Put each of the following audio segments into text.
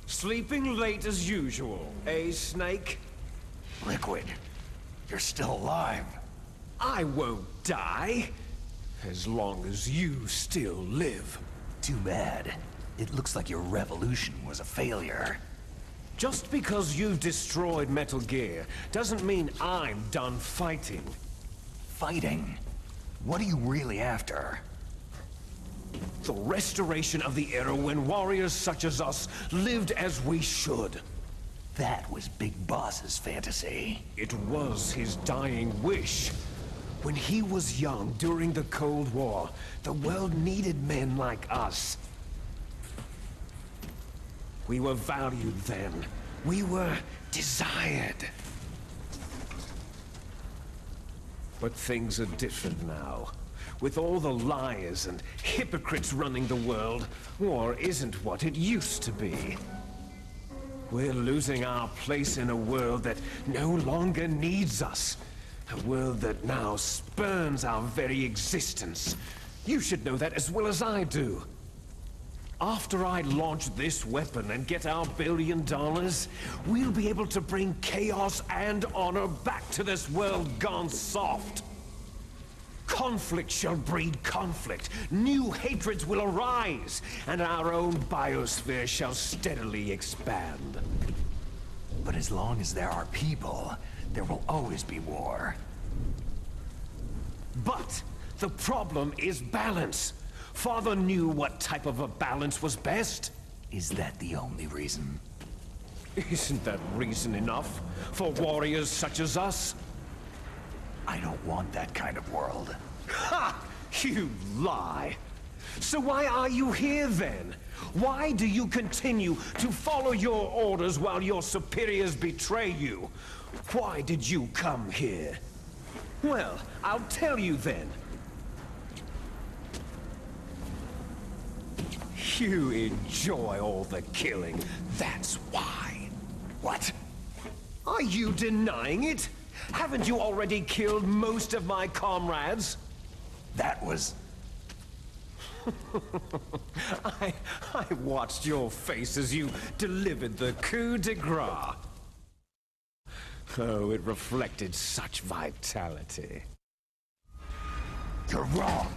Sleeping late as usual, eh, Snake? Liquid, you're still alive. I won't die, as long as you still live. Too bad. It looks like your revolution was a failure. Just because you've destroyed Metal Gear doesn't mean I'm done fighting. Fighting? What are you really after? The restoration of the era when warriors such as us lived as we should. That was Big Boss's fantasy. It was his dying wish. When he was young during the Cold War, the world needed men like us. We were valued then. We were desired. But things are different now. With all the liars and hypocrites running the world, war isn't what it used to be. We're losing our place in a world that no longer needs us. A world that now spurns our very existence. You should know that as well as I do. After I launch this weapon and get our $1 billion, we'll be able to bring chaos and honor back to this world gone soft. Conflict shall breed conflict, new hatreds will arise, and our own biosphere shall steadily expand. But as long as there are people, there will always be war. But the problem is balance. Father knew what type of a balance was best. Is that the only reason? Isn't that reason enough for warriors such as us? I don't want that kind of world. Ha! You lie! So why are you here then? Why do you continue to follow your orders while your superiors betray you? Why did you come here? Well, I'll tell you then. You enjoy all the killing, that's why. What? Are you denying it? Haven't you already killed most of my comrades? That was... I watched your face as you delivered the coup de grace. Oh, it reflected such vitality. You're wrong.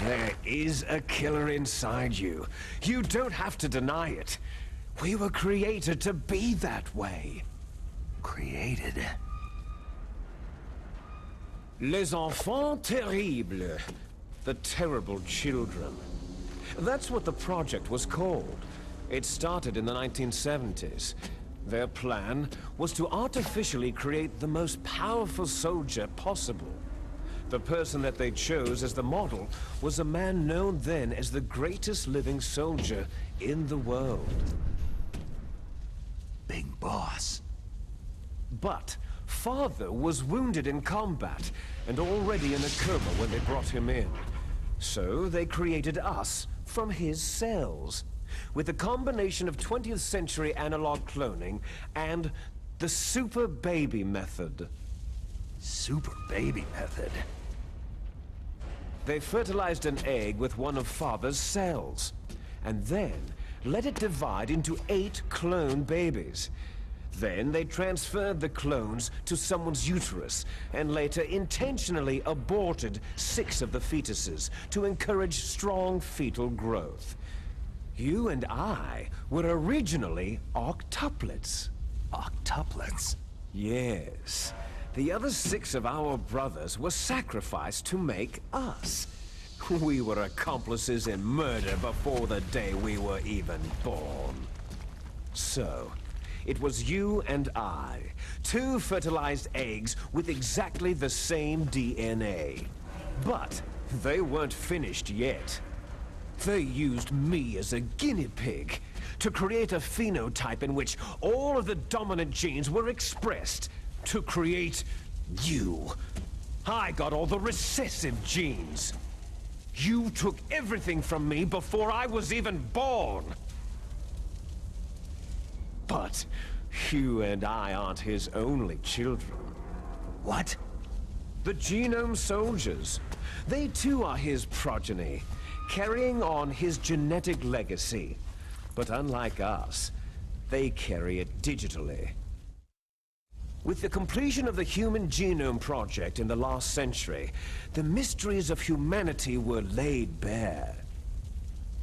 There is a killer inside you. You don't have to deny it. We were created to be that way. Created? Les enfants terribles. The terrible children. That's what the project was called. It started in the 1970s. Their plan was to artificially create the most powerful soldier possible. The person that they chose as the model was a man known then as the greatest living soldier in the world. Big Boss. But Father was wounded in combat and already in a coma when they brought him in. So they created us from his cells, with a combination of 20th century analog cloning and the super baby method. Super baby method? They fertilized an egg with one of Father's cells, and then let it divide into 8 clone babies. Then they transferred the clones to someone's uterus, and later intentionally aborted 6 of the fetuses to encourage strong fetal growth. You and I were originally octuplets. Octuplets? Yes. The other 6 of our brothers were sacrificed to make us. We were accomplices in murder before the day we were even born. So, it was you and I, 2 fertilized eggs with exactly the same DNA. But they weren't finished yet. They used me as a guinea pig to create a phenotype in which all of the dominant genes were expressed to create you. I got all the recessive genes. You took everything from me before I was even born. But you and I aren't his only children. What? The genome soldiers. They too are his progeny, carrying on his genetic legacy. But unlike us, they carry it digitally. With the completion of the Human Genome Project in the last century, the mysteries of humanity were laid bare.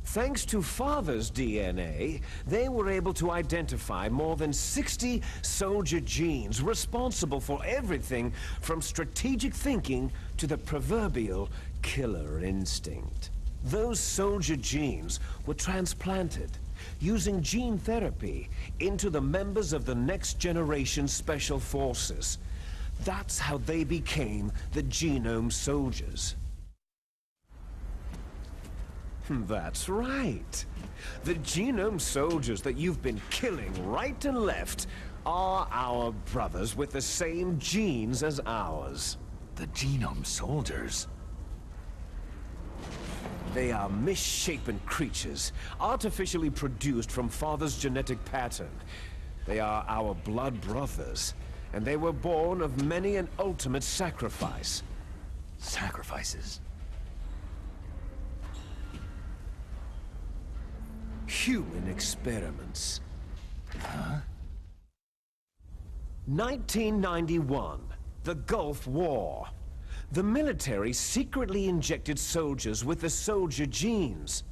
Thanks to Father's DNA, they were able to identify more than 60 soldier genes responsible for everything from strategic thinking to the proverbial killer instinct. Those soldier genes were transplanted using gene therapy into the members of the next generation special forces. That's how they became the genome soldiers. That's right. The genome soldiers that you've been killing right and left are our brothers with the same genes as ours. The genome soldiers? They are misshapen creatures, artificially produced from Father's genetic pattern. They are our blood brothers, and they were born of many an ultimate sacrifice. Sacrifices? Human experiments. Huh? 1991, the Gulf War. The military secretly injected soldiers with the soldier genes.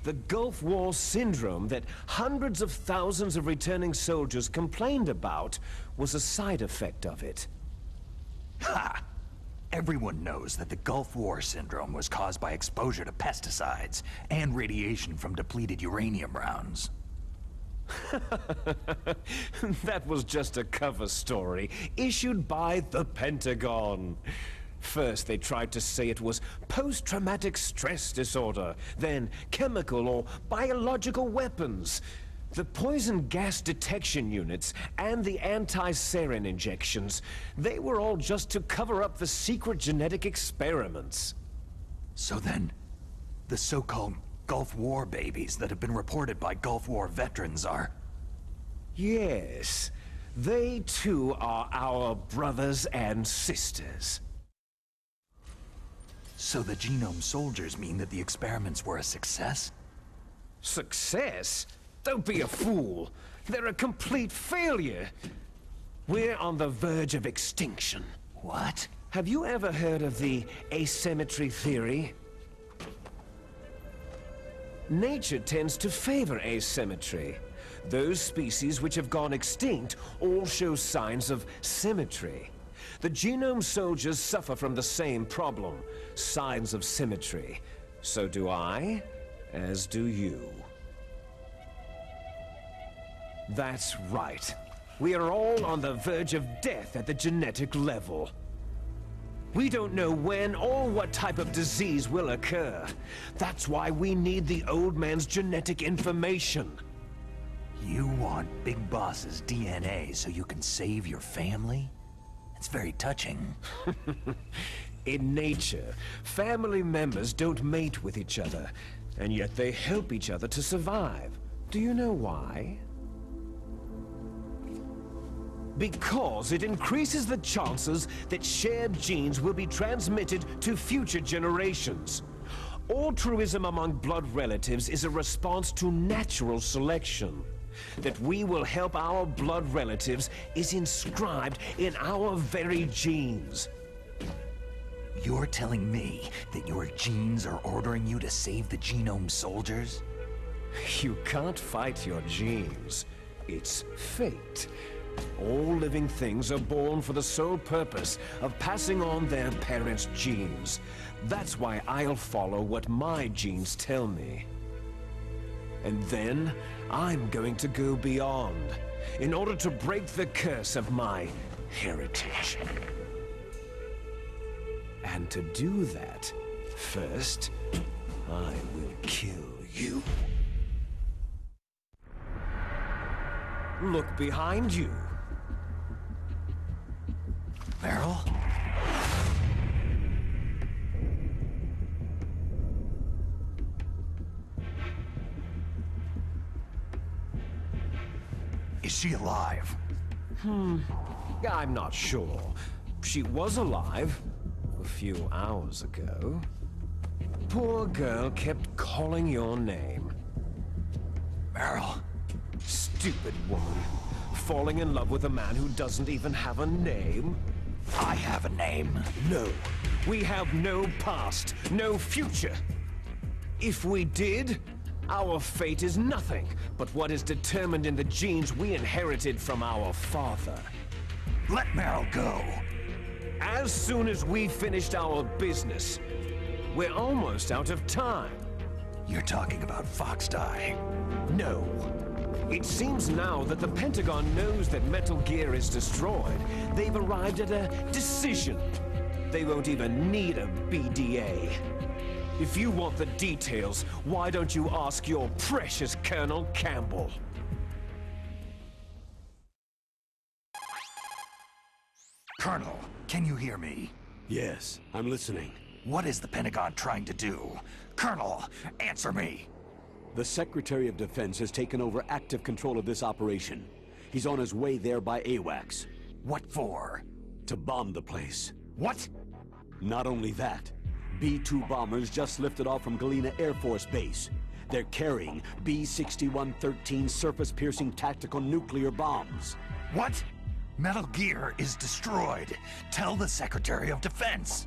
The Gulf War syndrome that hundreds of thousands of returning soldiers complained about was a side effect of it. Ha! Everyone knows that the Gulf War syndrome was caused by exposure to pesticides and radiation from depleted uranium rounds. That was just a cover story issued by the Pentagon. First, they tried to say it was post-traumatic stress disorder, then chemical or biological weapons. The poison gas detection units and the anti-sarin injections, they were all just to cover up the secret genetic experiments. So then, the so-called Gulf War babies that have been reported by Gulf War veterans are... Yes, they too are our brothers and sisters. So the genome soldiers mean that the experiments were a success? Success? Don't be a fool. They're a complete failure. We're on the verge of extinction. What? Have you ever heard of the asymmetry theory? Nature tends to favor asymmetry. Those species which have gone extinct all show signs of symmetry. The genome soldiers suffer from the same problem, signs of symmetry. So do I, as do you. That's right. We are all on the verge of death at the genetic level. We don't know when or what type of disease will occur. That's why we need the old man's genetic information. You want Big Boss's DNA so you can save your family? It's very touching. In nature, family members don't mate with each other, and yet they help each other to survive. Do you know why? Because it increases the chances that shared genes will be transmitted to future generations. Altruism among blood relatives is a response to natural selection. That we will help our blood relatives is inscribed in our very genes. You're telling me that your genes are ordering you to save the genome soldiers? You can't fight your genes. It's fate. All living things are born for the sole purpose of passing on their parents' genes. That's why I'll follow what my genes tell me. And then, I'm going to go beyond, in order to break the curse of my heritage. And to do that, first, I will kill you. Look behind you. Meryl? Is she alive? I'm not sure. She was alive, few hours ago. Poor girl kept calling your name. Meryl. Stupid woman. Falling in love with a man who doesn't even have a name? I have a name. No. We have no past, no future. If we did, our fate is nothing but what is determined in the genes we inherited from our father. Let Meryl go. As soon as we finished our business, we're almost out of time. You're talking about Fox Die. No. It seems now that the Pentagon knows that Metal Gear is destroyed. They've arrived at a decision. They won't even need a BDA. If you want the details, why don't you ask your precious Colonel Campbell? Colonel, can you hear me? Yes, I'm listening. What is the Pentagon trying to do? Colonel, answer me! The Secretary of Defense has taken over active control of this operation. He's on his way there by AWACS. What for? To bomb the place. What? Not only that, B-2 bombers just lifted off from Galena Air Force Base. They're carrying B-6113 surface-piercing tactical nuclear bombs. What? Metal Gear is destroyed. Tell the Secretary of Defense.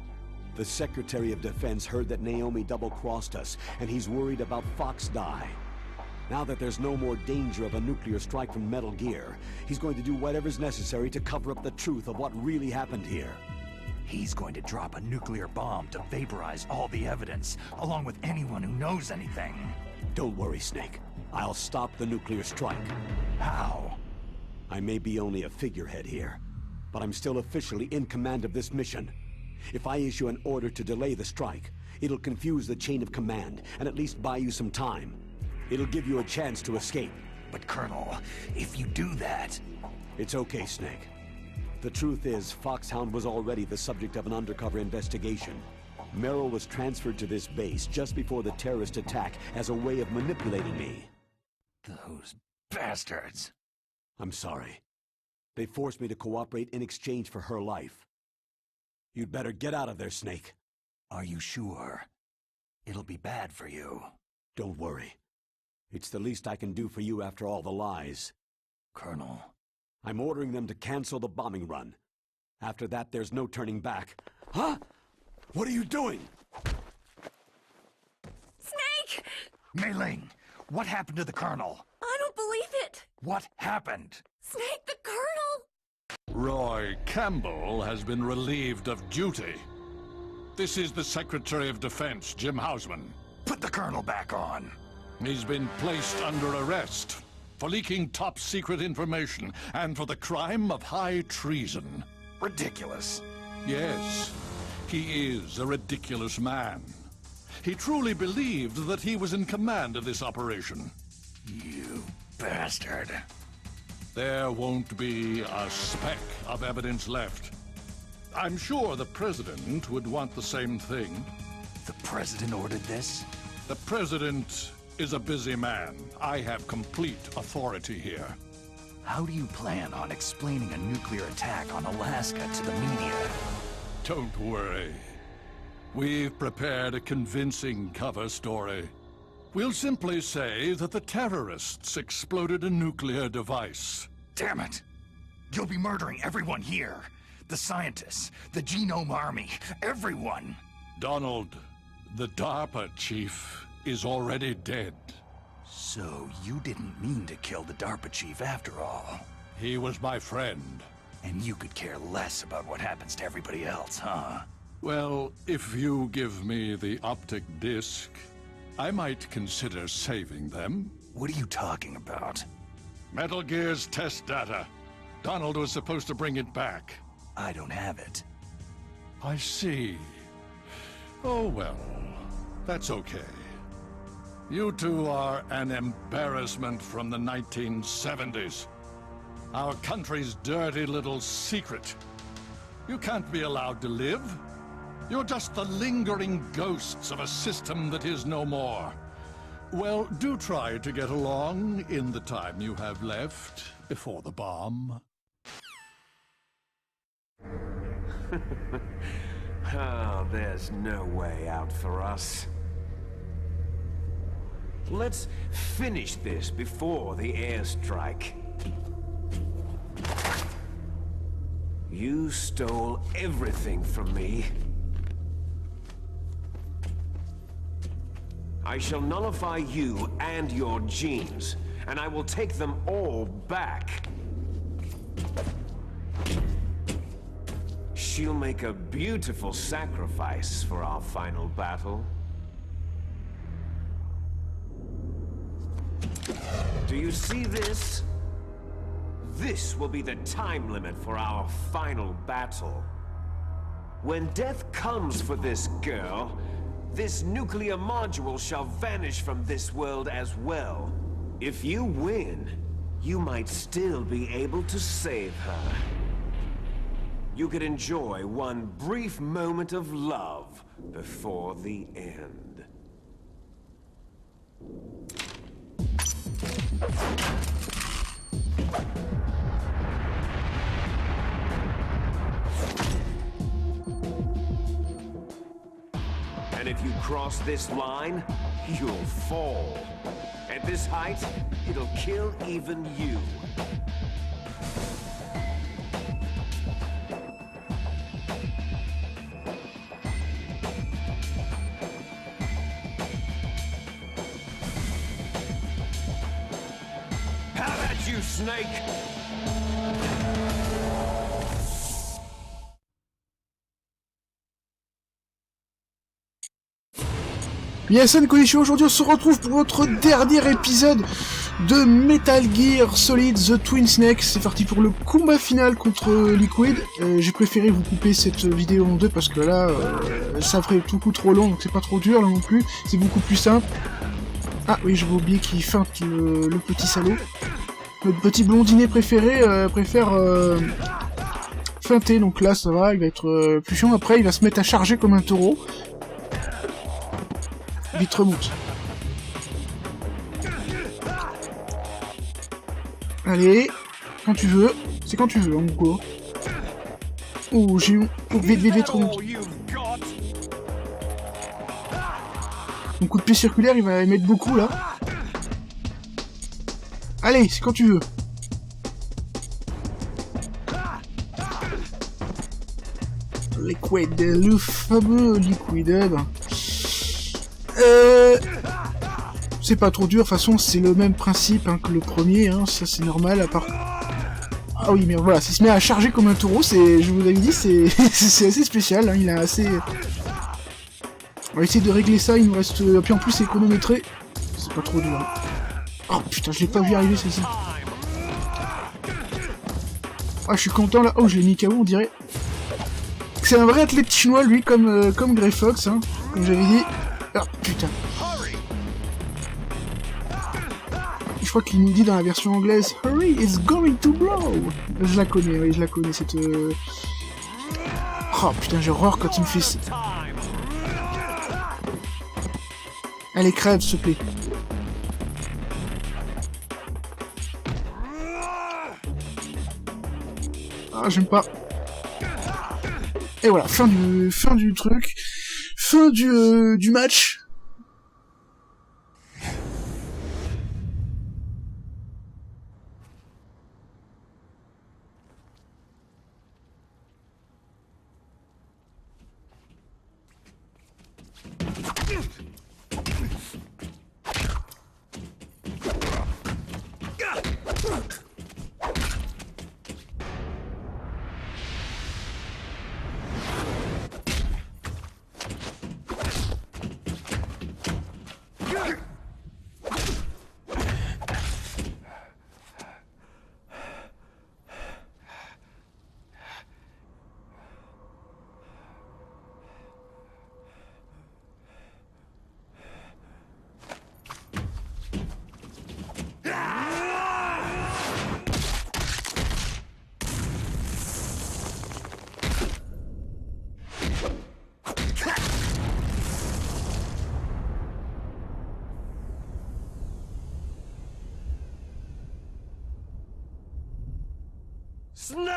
The Secretary of Defense heard that Naomi double-crossed us, and he's worried about Fox Die. Now that there's no more danger of a nuclear strike from Metal Gear, he's going to do whatever's necessary to cover up the truth of what really happened here. He's going to drop a nuclear bomb to vaporize all the evidence, along with anyone who knows anything. Don't worry, Snake. I'll stop the nuclear strike. How? I may be only a figurehead here, but I'm still officially in command of this mission. If I issue an order to delay the strike, it'll confuse the chain of command and at least buy you some time. It'll give you a chance to escape. But Colonel, if you do that... It's okay, Snake. The truth is, Foxhound was already the subject of an undercover investigation. Meryl was transferred to this base just before the terrorist attack as a way of manipulating me. Those bastards. I'm sorry. They forced me to cooperate in exchange for her life. You'd better get out of there, Snake. Are you sure? It'll be bad for you. Don't worry. It's the least I can do for you after all the lies. Colonel. I'm ordering them to cancel the bombing run. After that, there's no turning back. Huh? What are you doing? Snake! Mei Ling, what happened to the Colonel? I don't believe it! What happened? Snake, the Colonel! Roy Campbell has been relieved of duty. This is the Secretary of Defense, Jim Hausman. Put the Colonel back on. He's been placed under arrest for leaking top-secret information and for the crime of high treason. Ridiculous. Yes, he is a ridiculous man. He truly believed that he was in command of this operation. You bastard. There won't be a speck of evidence left. I'm sure the President would want the same thing. The President ordered this? The President is a busy man. I have complete authority here. How do you plan on explaining a nuclear attack on Alaska to the media? Don't worry. We've prepared a convincing cover story. We'll simply say that the terrorists exploded a nuclear device. Damn it! You'll be murdering everyone here. The scientists, the Genome Army, everyone. Donald, the DARPA chief, is already dead. So you didn't mean to kill the DARPA chief after all. He was my friend. And you could care less about what happens to everybody else, huh? Well, if you give me the optic disc, I might consider saving them. What are you talking about? Metal Gear's test data. Donald was supposed to bring it back. I don't have it. I see. Oh well, that's okay. You two are an embarrassment from the 1970s. Our country's dirty little secret. You can't be allowed to live. You're just the lingering ghosts of a system that is no more. Well, do try to get along in the time you have left before the bomb. Oh, there's no way out for us. Let's finish this before the airstrike. You stole everything from me. I shall nullify you and your genes, and I will take them all back. She'll make a beautiful sacrifice for our final battle. Do you see this? This will be the time limit for our final battle. When death comes for this girl, this nuclear module shall vanish from this world as well. If you win, you might still be able to save her. You could enjoy one brief moment of love before the end. And if you cross this line, you'll fall. At this height, it'll kill even you. How about you, Snake? Yes, konnichiwa, aujourd'hui on se retrouve pour notre dernier épisode de Metal Gear Solid The Twin Snakes. C'est parti pour le combat final contre Liquid. J'ai préféré vous couper cette vidéo en deux parce que là, ça ferait beaucoup trop long, donc c'est pas trop dur là non plus. C'est beaucoup plus simple. Ah oui, j'avais oublié qu'il feinte le petit salaud. Notre petit blondinet préféré préfère feinter, donc là ça va, il va être plus chiant. Après il va se mettre à charger comme un taureau. Vite remonte. Allez, quand tu veux. C'est quand tu veux, en gros. Oh, j'ai eu... Oh, vite, remonte. Mon coup de pied circulaire, il va émettre beaucoup, là. Allez, c'est quand tu veux. Liquid, le fameux Liquid. C'est pas trop dur, de toute façon c'est le même principe hein, que le premier, hein, ça c'est normal, à part... Ah oui, mais voilà, s'il se met à charger comme un taureau, c'est, je vous avais dit, c'est assez spécial, hein, il a assez... On va essayer de régler ça, il nous reste... Puis en plus c'est chronométré, c'est pas trop dur. Hein. Oh putain, je l'ai pas vu arriver celle-ci. Ah, je suis content là, oh je l'ai mis KO on dirait. C'est un vrai athlète chinois lui, comme Grey Fox, hein, comme j'avais dit. Ah putain. Je crois qu'il nous dit dans la version anglaise Hurry, it's going to blow. Je la connais, oui, je la connais cette... Oh putain, j'ai horreur quand il me fait ça. Allez, crève, s'il te plaît. Ah, j'aime pas. Et voilà, fin du truc. Fin du match. Snake!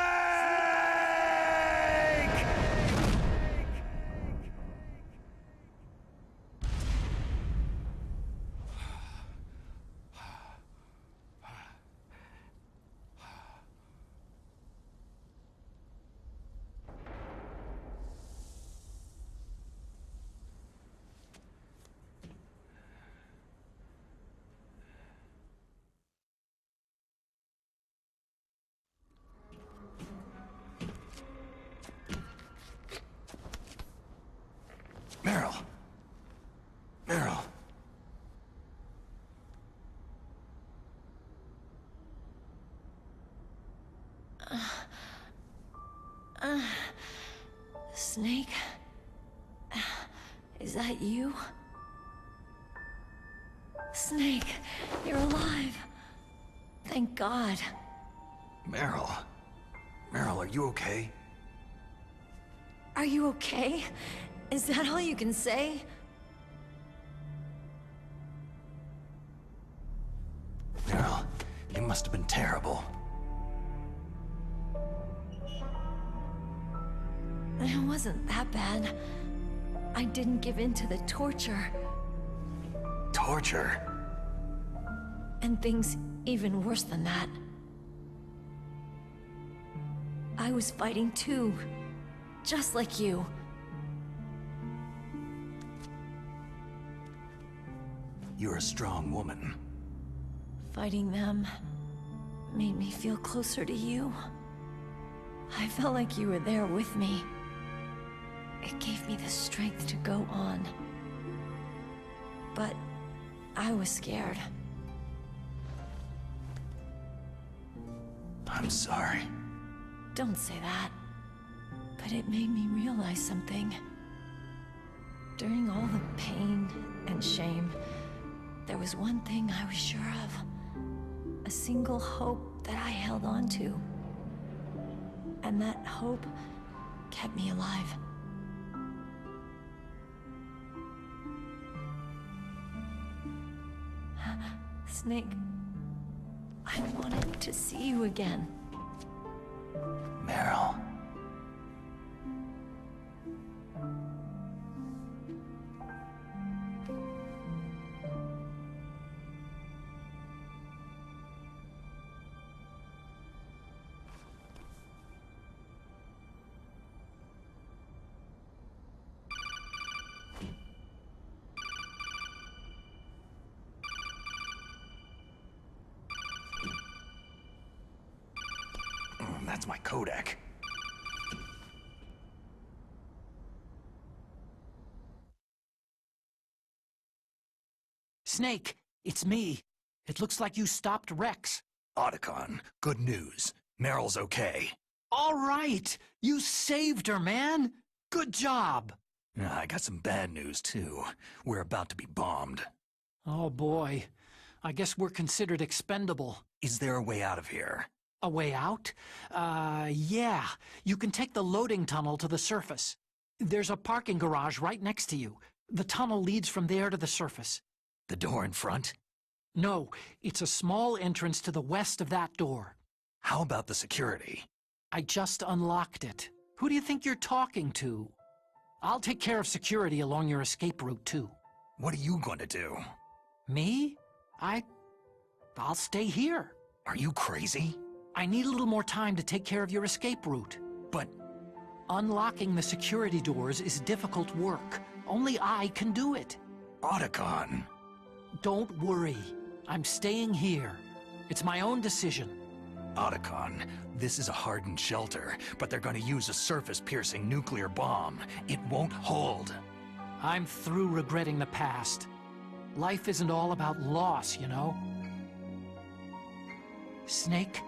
Snake? Is that you? Snake, you're alive. Thank God. Meryl. Meryl, are you okay? Are you okay? Is that all you can say? Meryl, you must have been terrible. It wasn't that bad. I didn't give in to the torture. Torture? And things even worse than that. I was fighting too. Just like you. You're a strong woman. Fighting them made me feel closer to you. I felt like you were there with me. It gave me the strength to go on. But I was scared. I'm sorry. Don't say that. But it made me realize something. During all the pain and shame, there was one thing I was sure of. A single hope that I held on to. And that hope kept me alive. Snake, I wanted to see you again. Meryl. That's my Kodak. Snake, it's me. It looks like you stopped Rex. Otacon, good news. Meryl's okay. All right! You saved her, man! Good job! I got some bad news, too. We're about to be bombed. Oh boy. I guess we're considered expendable. Is there a way out of here? A way out? Yeah. You can take the loading tunnel to the surface. There's a parking garage right next to you. The tunnel leads from there to the surface. The door in front? No, it's a small entrance to the west of that door. How about the security? I just unlocked it. Who do you think you're talking to? I'll take care of security along your escape route, too. What are you going to do? Me? I'll stay here. Are you crazy? I need a little more time to take care of your escape route. But unlocking the security doors is difficult work. Only I can do it. Otacon. Don't worry. I'm staying here. It's my own decision. Otacon, this is a hardened shelter, but they're going to use a surface-piercing nuclear bomb. It won't hold. I'm through regretting the past. Life isn't all about loss, you know? Snake,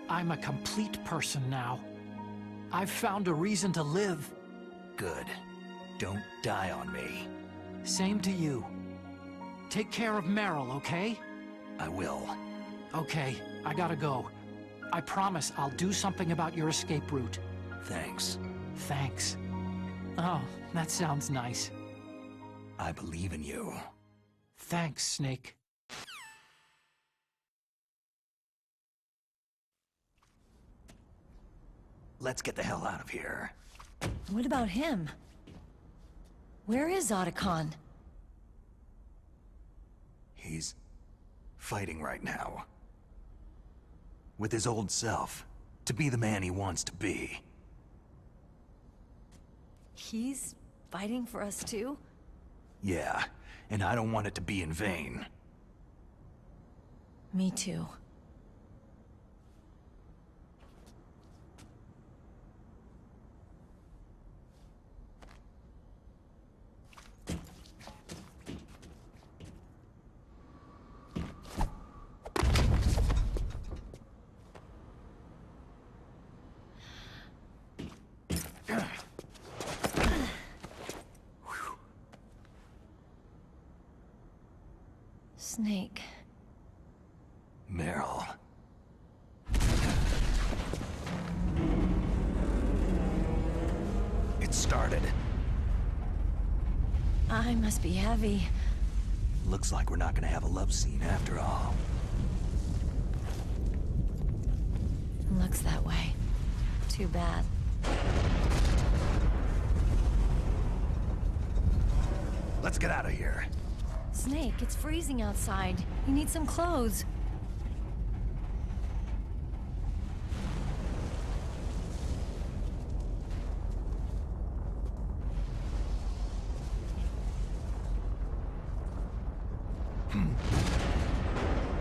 I'm a complete person now. I've found a reason to live. Good. Don't die on me. Same to you. Take care of Meryl, okay? I will. Okay, I gotta go. I promise I'll do something about your escape route. Thanks. Thanks. Oh, that sounds nice. I believe in you. Thanks, Snake. Let's get the hell out of here. What about him? Where is Otacon? He's fighting right now. With his old self. To be the man he wants to be. He's fighting for us too? Yeah, and I don't want it to be in vain. Me too. Snake. Meryl. It started. I must be heavy. Looks like we're not gonna have a love scene after all. Looks that way. Too bad. Let's get out of here. Snake, it's freezing outside. You need some clothes.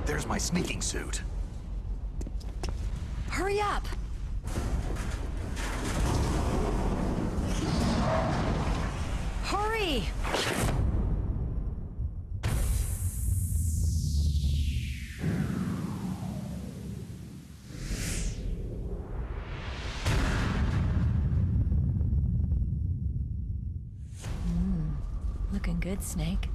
There's my sneaking suit. Hurry up! Hurry! Looking good, Snake.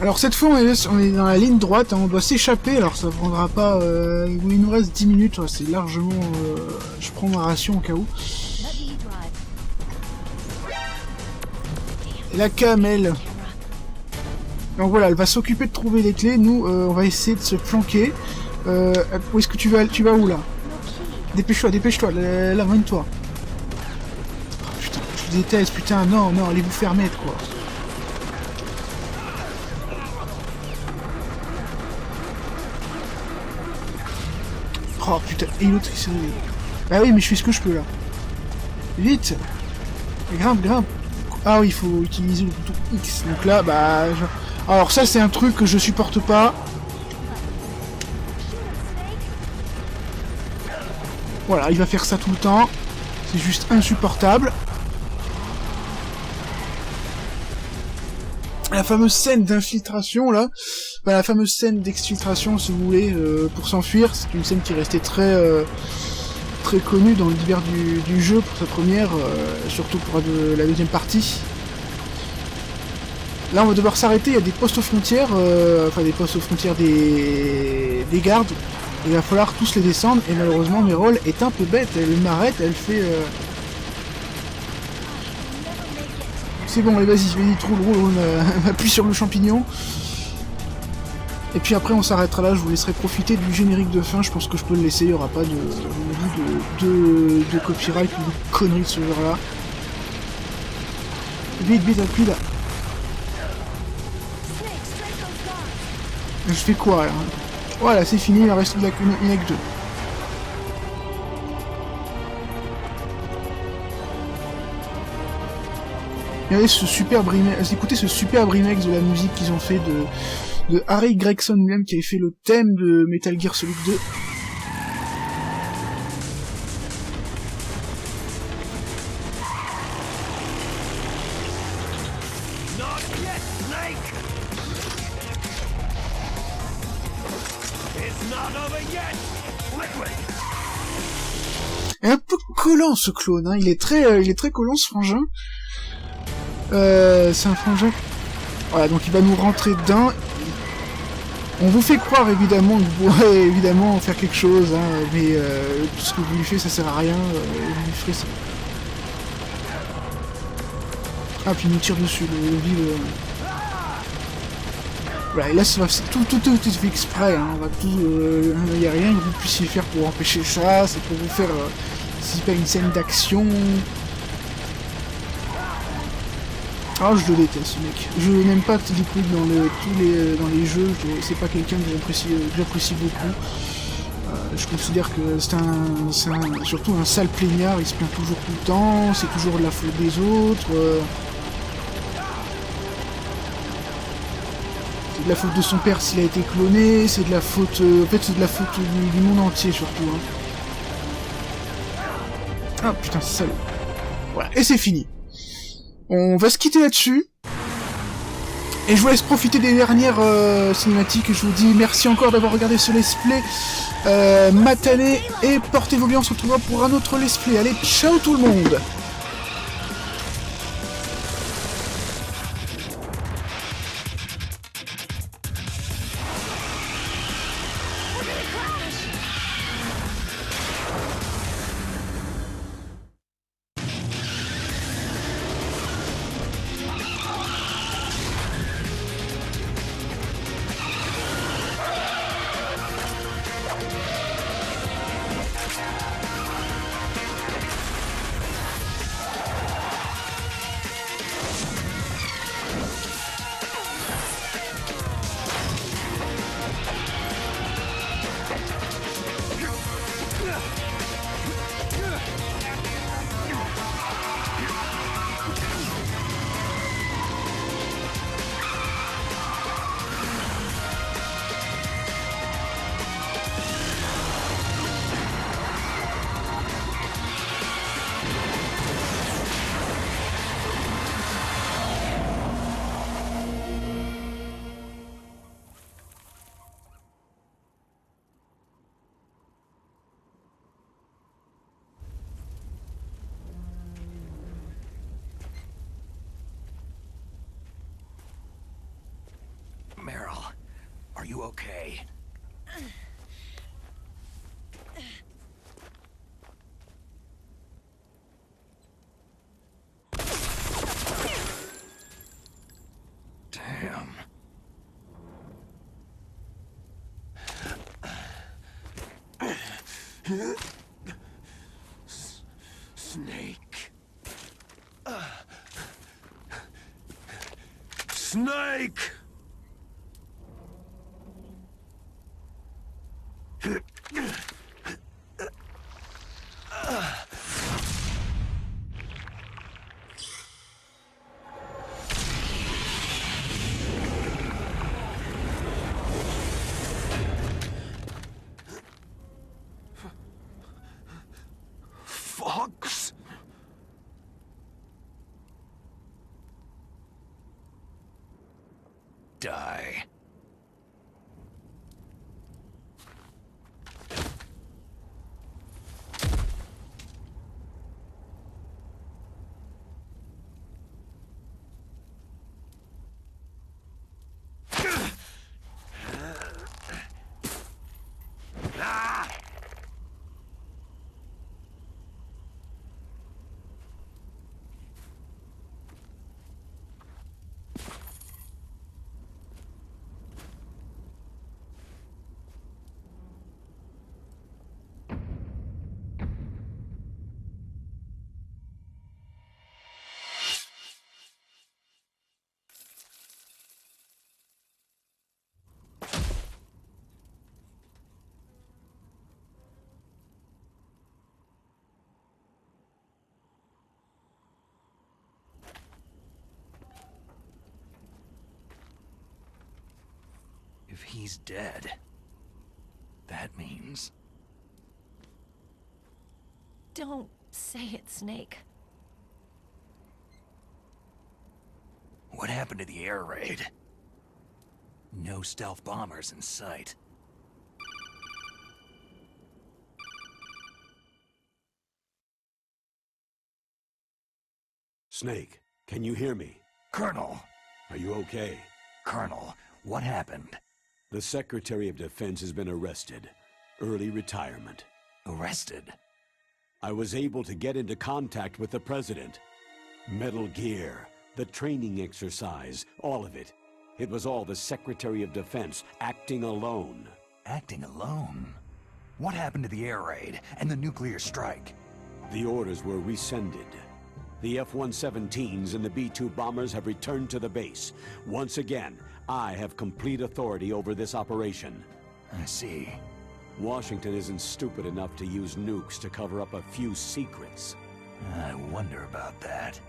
Alors cette fois on est dans la ligne droite, hein, on doit s'échapper, alors ça prendra pas... il nous reste 10 minutes, c'est largement... je prends ma ration au cas où. Et la camelle. Donc voilà, elle va s'occuper de trouver les clés, nous on va essayer de se planquer. Où est-ce que tu vas où là? Dépêche-toi, là, mène-toi. Oh, putain, je déteste, putain, non, allez vous faire mettre quoi. Oh putain, et l'autre il s'est réveillé. Bah oui, mais je fais ce que je peux là. Vite! Grimpe. Ah oui, il faut utiliser le bouton X. Donc là, bah... Alors ça, c'est un truc que je supporte pas. Voilà, il va faire ça tout le temps. C'est juste insupportable. La fameuse scène d'infiltration, là. Bah, la fameuse scène d'exfiltration, si vous voulez, pour s'enfuir. C'est une scène qui restait très connue dans l'univers du jeu pour sa première, surtout pour la deuxième partie. Là, on va devoir s'arrêter. Il y a des postes aux frontières, des postes aux frontières des gardes. Il va falloir tous les descendre. Et malheureusement, Meryl est un peu bête. Elle m'arrête, elle fait... C'est bon, allez, vas-y, roule, appuie sur le champignon. Et puis après, on s'arrêtera là, je vous laisserai profiter du générique de fin, je pense que je peux le laisser, il n'y aura pas de copyright ou de conneries de ce genre-là. Vite, appuie là. Je fais quoi là? Voilà, c'est fini, il en reste que 2. Regardez ce superbe remake, écoutez ce superbe remake de la musique qu'ils ont fait de Harry Gregson lui-même qui avait fait le thème de Metal Gear Solid 2. Et un peu collant ce clone, hein. Il est très collant ce frangin. C'est un frangin. Voilà, donc il va nous rentrer dedans. On vous fait croire évidemment que vous pourrez évidemment faire quelque chose, hein, mais tout ce que vous lui faites ça sert à rien. Vous lui ferez ça. Ah, puis il nous tire dessus, le vide. Voilà, et là tout est fait exprès, hein, on va tout. Il n'y a rien que vous puissiez faire pour empêcher ça, c'est pour vous faire. C'est pas une scène d'action. Ah, je le déteste ce mec. Je n'aime pas Liquid dans les jeux, c'est pas quelqu'un que j'apprécie beaucoup. Je considère que c'est surtout un sale plaignard, il se plaint toujours tout le temps, c'est toujours de la faute des autres. C'est de la faute de son père s'il a été cloné, c'est de la faute... en fait, c'est de la faute du monde entier surtout. Hein. Ah putain, c'est salaud. Voilà, et c'est fini. On va se quitter là-dessus. Et je vous laisse profiter des dernières cinématiques. Je vous dis merci encore d'avoir regardé ce let's play matané. Et portez-vous bien, on se retrouvera pour un autre let's play. Allez, ciao tout le monde! Are you okay? Damn. Snake. Snake! Fox? Die. If he's dead, that means... Don't say it, Snake. What happened to the air raid? No stealth bombers in sight. Snake, can you hear me? Colonel! Are you okay? Colonel, what happened? The Secretary of Defense has been arrested. Early retirement. Arrested? I was able to get into contact with the President. Metal Gear, the training exercise, all of it. It was all the Secretary of Defense acting alone. Acting alone? What happened to the air raid and the nuclear strike? The orders were rescinded. The F-117s and the B-2 bombers have returned to the base. Once again, I have complete authority over this operation. I see. Washington isn't stupid enough to use nukes to cover up a few secrets. I wonder about that.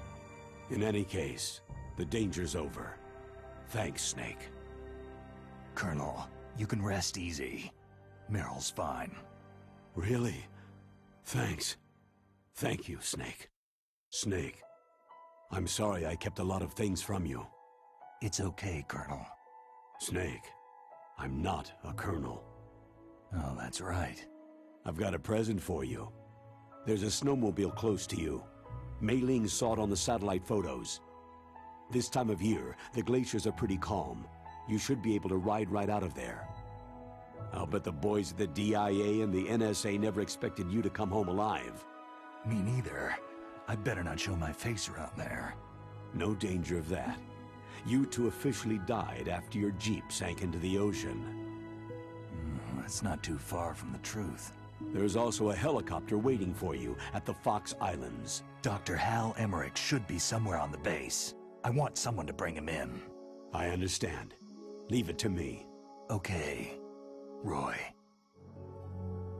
In any case, the danger's over. Thanks, Snake. Colonel, you can rest easy. Meryl's fine. Really? Thanks. Thank you, Snake. Snake, I'm sorry I kept a lot of things from you. It's okay, Colonel. Snake, I'm not a colonel. Oh, that's right. I've got a present for you. There's a snowmobile close to you. Mei Ling saw it on the satellite photos. This time of year, the glaciers are pretty calm. You should be able to ride right out of there. I'll bet the boys at the DIA and the NSA never expected you to come home alive. Me neither. I'd better not show my face around there. No danger of that. You two officially died after your Jeep sank into the ocean. That's not too far from the truth. There's also a helicopter waiting for you at the Fox Islands. Dr. Hal Emmerich should be somewhere on the base. I want someone to bring him in. I understand. Leave it to me. Okay. Roy.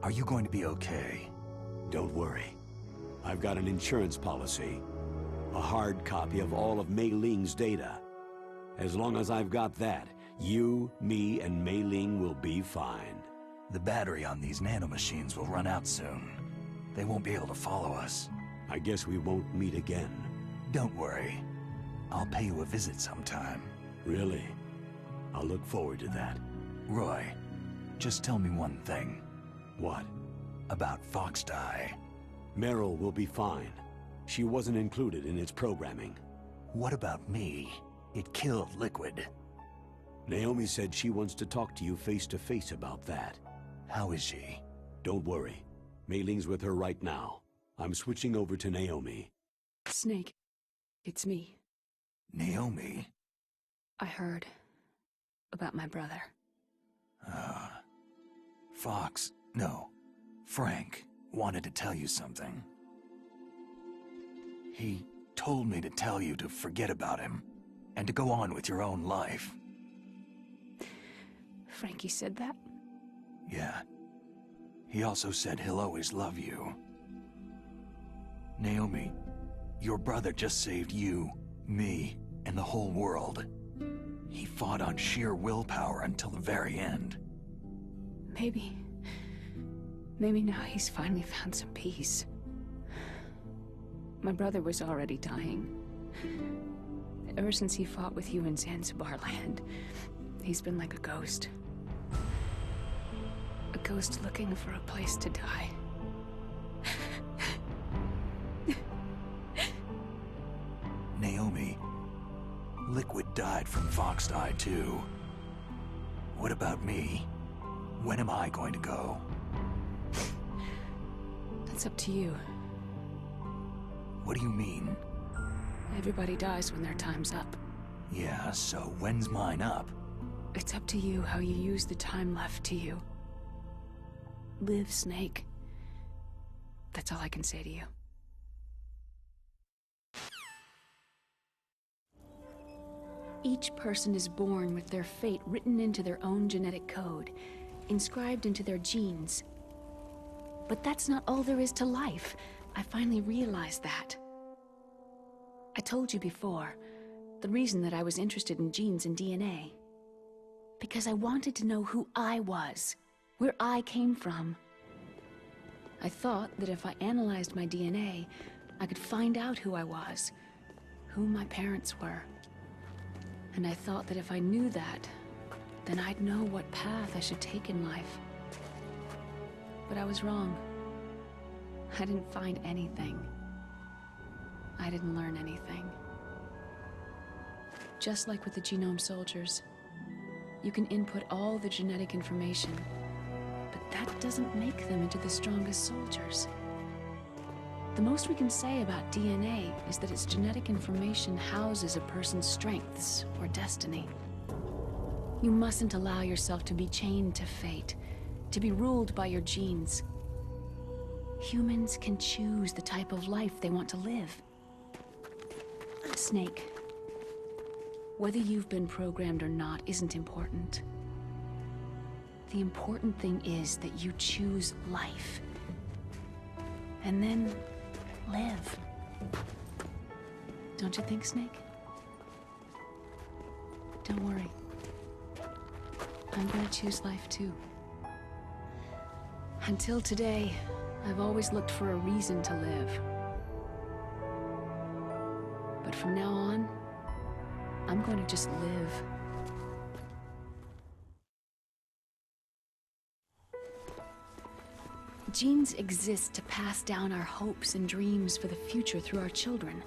Are you going to be okay? Don't worry. I've got an insurance policy. A hard copy of all of Mei Ling's data. As long as I've got that, you, me, and Mei Ling will be fine. The battery on these nanomachines will run out soon. They won't be able to follow us. I guess we won't meet again. Don't worry. I'll pay you a visit sometime. Really? I'll look forward to that. Roy, just tell me one thing. What? About Fox Die. Meryl will be fine. She wasn't included in its programming. What about me? It killed Liquid. Naomi said she wants to talk to you face to face about that. How is she? Don't worry. Mei Ling's with her right now. I'm switching over to Naomi. Snake, it's me. Naomi? I heard about my brother. Fox, no, Frank wanted to tell you something. He told me to tell you to forget about him and to go on with your own life. Frankie said that? Yeah. He also said he'll always love you. Naomi, your brother just saved you, me, and the whole world. He fought on sheer willpower until the very end. Maybe now he's finally found some peace. My brother was already dying. Ever since he fought with you in Zanzibar land, he's been like a ghost. A ghost looking for a place to die. Naomi, Liquid died from Fox Die too. What about me? When am I going to go? That's up to you. What do you mean? Everybody dies when their time's up. Yeah, so when's mine up? It's up to you how you use the time left to you. Live, Snake. That's all I can say to you. Each person is born with their fate written into their own genetic code, inscribed into their genes. But that's not all there is to life. I finally realized that. I told you before, the reason that I was interested in genes and DNA. Because I wanted to know who I was, where I came from. I thought that if I analyzed my DNA, I could find out who I was, who my parents were. And I thought that if I knew that, then I'd know what path I should take in life. But I was wrong. I didn't find anything. I didn't learn anything. Just like with the genome soldiers, you can input all the genetic information, but that doesn't make them into the strongest soldiers. The most we can say about DNA is that its genetic information houses a person's strengths or destiny. You mustn't allow yourself to be chained to fate, to be ruled by your genes. Humans can choose the type of life they want to live. Snake, whether you've been programmed or not isn't important. The important thing is that you choose life. And then live. Don't you think, Snake? Don't worry. I'm gonna choose life too. Until today, I've always looked for a reason to live. But from now on, I'm going to just live. Genes exist to pass down our hopes and dreams for the future through our children.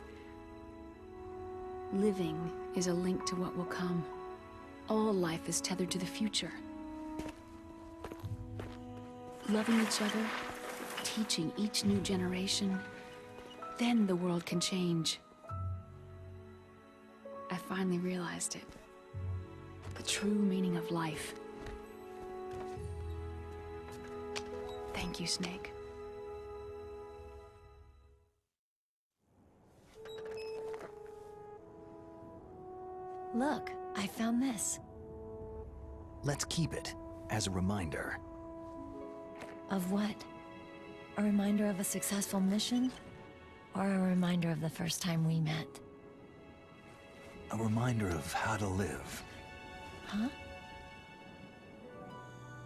Living is a link to what will come. All life is tethered to the future. Loving each other, teaching each new generation, then the world can change. I finally realized it. The true meaning of life. Thank you, Snake. Look, I found this. Let's keep it as a reminder. Of what? A reminder of a successful mission? Or a reminder of the first time we met? A reminder of how to live. Huh?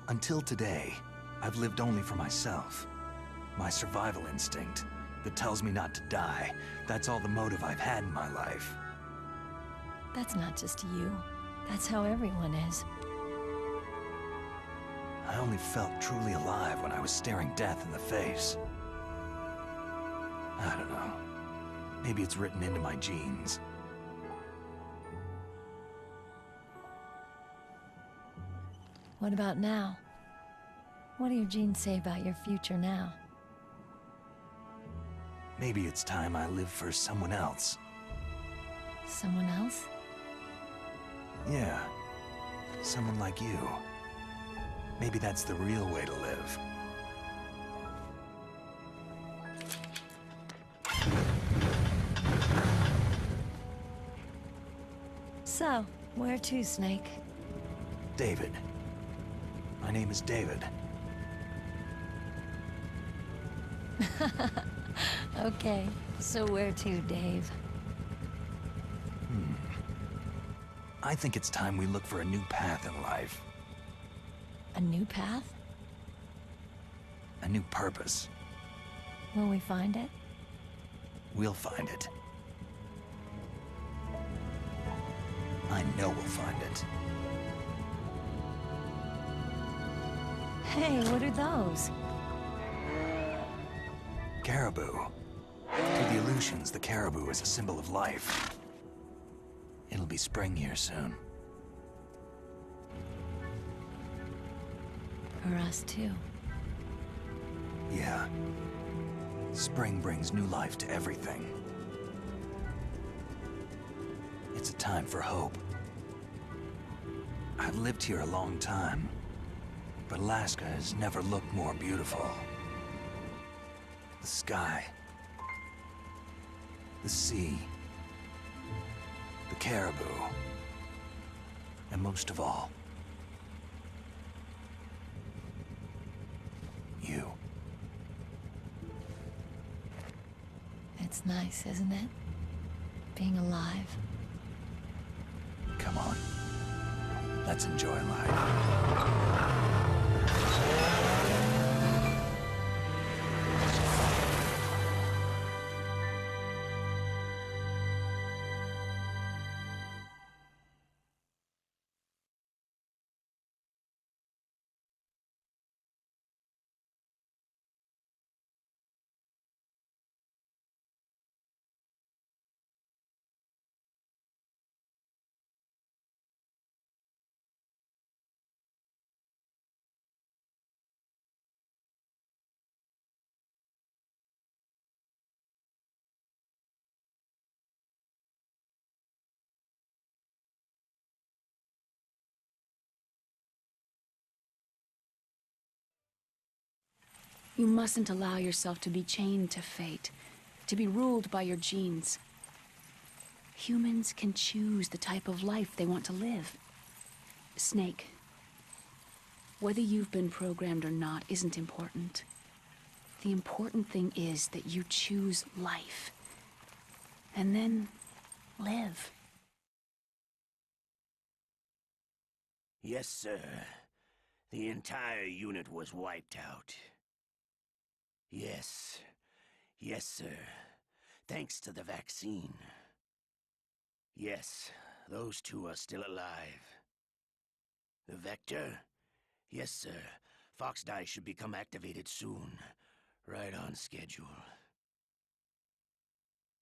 Until today, I've lived only for myself. My survival instinct that tells me not to die. That's all the motive I've had in my life. That's not just you. That's how everyone is. I only felt truly alive when I was staring death in the face. I don't know. Maybe it's written into my genes. What about now? What do your genes say about your future now? Maybe it's time I live for someone else. Someone else? Yeah. Someone like you. Maybe that's the real way to live. So, where to, Snake? David. My name is David. Okay, so where to, Dave? I think it's time we look for a new path in life. A new path? A new purpose. Will we find it? We'll find it. I know we'll find it. Hey, what are those? Caribou. To the Aleutians, the caribou is a symbol of life. It'll be spring here soon. For us, too. Yeah. Spring brings new life to everything. It's a time for hope. I've lived here a long time, but Alaska has never looked more beautiful. The sky, the sea, the caribou, and most of all, you. It's nice, isn't it? Being alive. Come on, let's enjoy life. You mustn't allow yourself to be chained to fate, to be ruled by your genes. Humans can choose the type of life they want to live. Snake, whether you've been programmed or not isn't important. The important thing is that you choose life. And then live. Yes, sir. The entire unit was wiped out. Yes. Yes, sir. Thanks to the vaccine. Yes, those two are still alive. The Vector? Yes, sir. Fox Die should become activated soon. Right on schedule.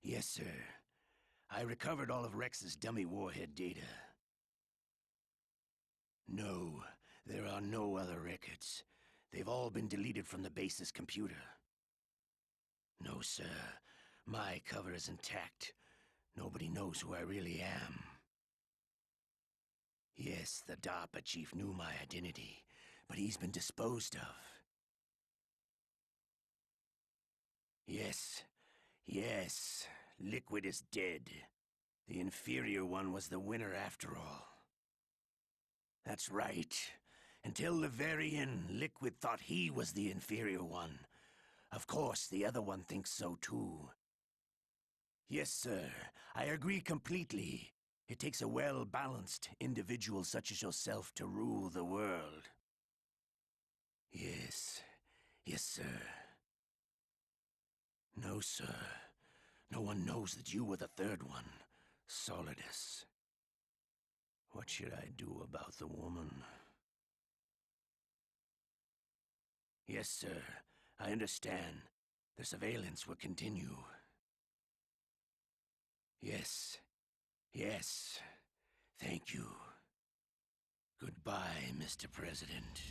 Yes, sir. I recovered all of Rex's dummy warhead data. No, there are no other records. They've all been deleted from the base's computer. No, sir. My cover is intact. Nobody knows who I really am. Yes, the DARPA chief knew my identity, but he's been disposed of. Yes, Liquid is dead. The inferior one was the winner after all. That's right. Until the very end, Liquid thought he was the inferior one. Of course, the other one thinks so too. Yes, sir. I agree completely. It takes a well-balanced individual such as yourself to rule the world. Yes, sir. No, sir. No one knows that you were the third one, Solidus. What should I do about the woman? Yes, sir. I understand. The surveillance will continue. Yes. Thank you. Goodbye, Mr. President.